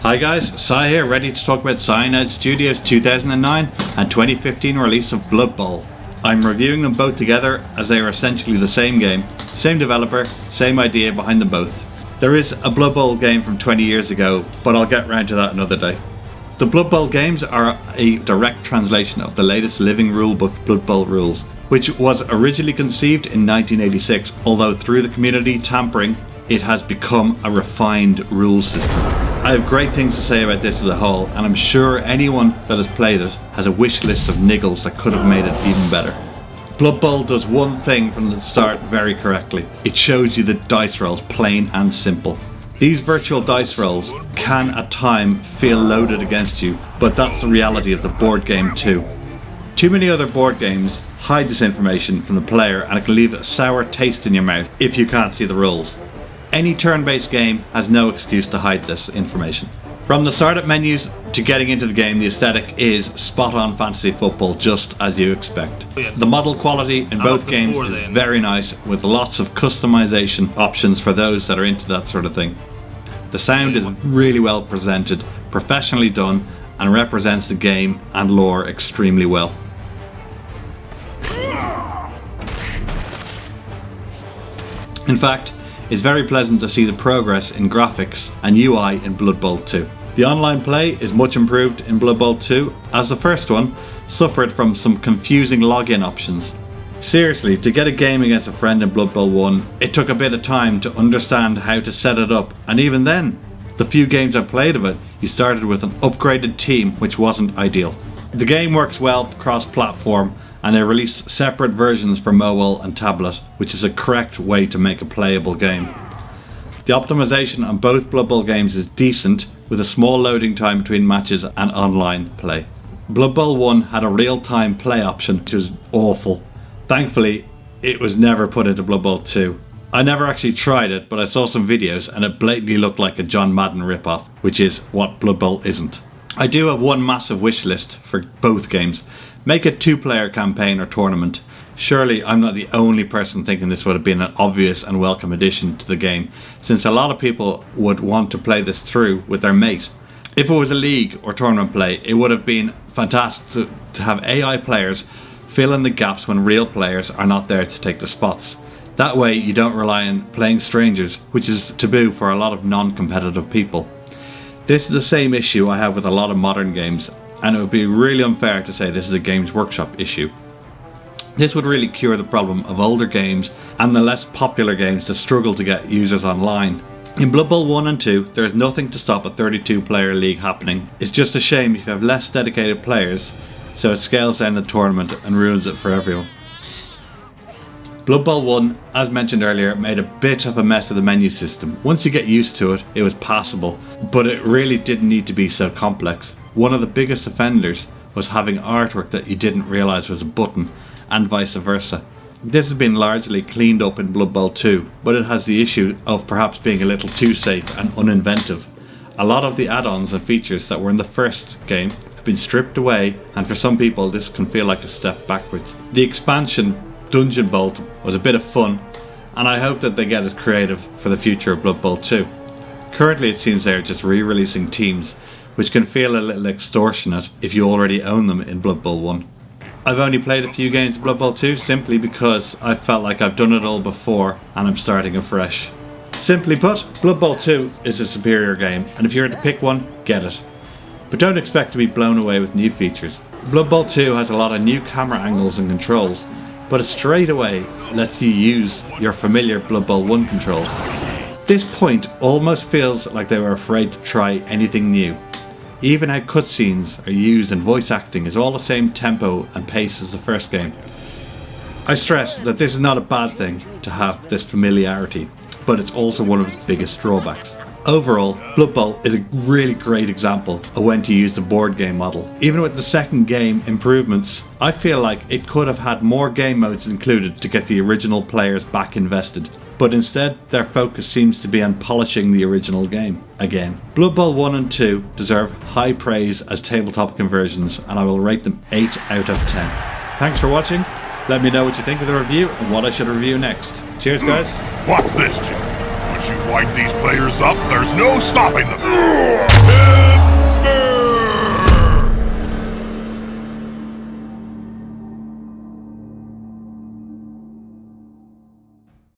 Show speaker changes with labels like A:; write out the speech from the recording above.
A: Hi guys, Sai here, ready to talk about Cyanide Studios' 2009 and 2015 release of Blood Bowl. I'm reviewing them both together as they are essentially the same game, same developer, same idea behind them both. There is a Blood Bowl game from 20 years ago, but I'll get round to that another day. The Blood Bowl games are a direct translation of the latest living rulebook, Blood Bowl Rules, which was originally conceived in 1986, although through the community tampering, it has become a refined rules system. I have great things to say about this as a whole, and I'm sure anyone that has played it has a wish list of niggles that could have made it even better. Blood Bowl does one thing from the start very correctly. It shows you the dice rolls, plain and simple. These virtual dice rolls can at times feel loaded against you, but that's the reality of the board game too. Too many other board games hide this information from the player, and it can leave a sour taste in your mouth if you can't see the rules. Any turn-based game has no excuse to hide this information. From the startup menus to getting into the game, the aesthetic is spot-on fantasy football, just as you expect. The model quality in both games is very nice, with lots of customization options for those that are into that sort of thing. The sound is really well presented, professionally done, and represents the game and lore extremely well. In fact, it's very pleasant to see the progress in graphics and UI in Blood Bowl 2. The online play is much improved in Blood Bowl 2, as the first one suffered from some confusing login options. Seriously, to get a game against a friend in Blood Bowl 1, it took a bit of time to understand how to set it up, and even then, the few games I played of it, you started with an upgraded team which wasn't ideal. The game works well cross-platform, and they release separate versions for mobile and tablet, which is a correct way to make a playable game. The optimization on both Blood Bowl games is decent, with a small loading time between matches and online play. Blood Bowl 1 had a real-time play option, which was awful. Thankfully, it was never put into Blood Bowl 2. I never actually tried it, but I saw some videos and it blatantly looked like a John Madden ripoff, which is what Blood Bowl isn't. I do have one massive wish list for both games. Make a 2-player campaign or tournament. Surely I'm not the only person thinking this would have been an obvious and welcome addition to the game, since a lot of people would want to play this through with their mate. If it was a league or tournament play, it would have been fantastic to have AI players fill in the gaps when real players are not there to take the spots. That way you don't rely on playing strangers, which is taboo for a lot of non-competitive people. This is the same issue I have with a lot of modern games, and it would be really unfair to say this is a Games Workshop issue. This would really cure the problem of older games and the less popular games that struggle to get users online. In Blood Bowl 1 and 2, there is nothing to stop a 32-player league happening. It's just a shame if you have less dedicated players, so it scales down the tournament and ruins it for everyone. Blood Bowl 1, as mentioned earlier, made a bit of a mess of the menu system. Once you get used to it, it was passable, but it really didn't need to be so complex. One of the biggest offenders was having artwork that you didn't realise was a button, and vice versa. This has been largely cleaned up in Blood Bowl 2, but it has the issue of perhaps being a little too safe and uninventive. A lot of the add-ons and features that were in the first game have been stripped away, and for some people this can feel like a step backwards. The expansion Dungeon Bolt was a bit of fun, and I hope that they get as creative for the future of Blood Bowl 2. Currently it seems they are just re-releasing teams, which can feel a little extortionate if you already own them in Blood Bowl 1. I've only played a few games of Blood Bowl 2 simply because I felt like I've done it all before and I'm starting afresh. Simply put, Blood Bowl 2 is a superior game, and if you're to pick one, get it. But don't expect to be blown away with new features. Blood Bowl 2 has a lot of new camera angles and controls, but it straight away lets you use your familiar Blood Bowl 1 controls. This point almost feels like they were afraid to try anything new. Even how cutscenes are used and voice acting is all the same tempo and pace as the first game. I stress that this is not a bad thing to have this familiarity, but it's also one of its biggest drawbacks. Overall, Blood Bowl is a really great example of when to use the board game model. Even with the second game improvements, I feel like it could have had more game modes included to get the original players back invested. But instead, their focus seems to be on polishing the original game again. Blood Bowl 1 and 2 deserve high praise as tabletop conversions, and I will rate them 8 out of 10. Thanks for watching. Let me know what you think of the review and what I should review next. Cheers guys.
B: Watch this, Jim. Once you wind these players up, there's no stopping them.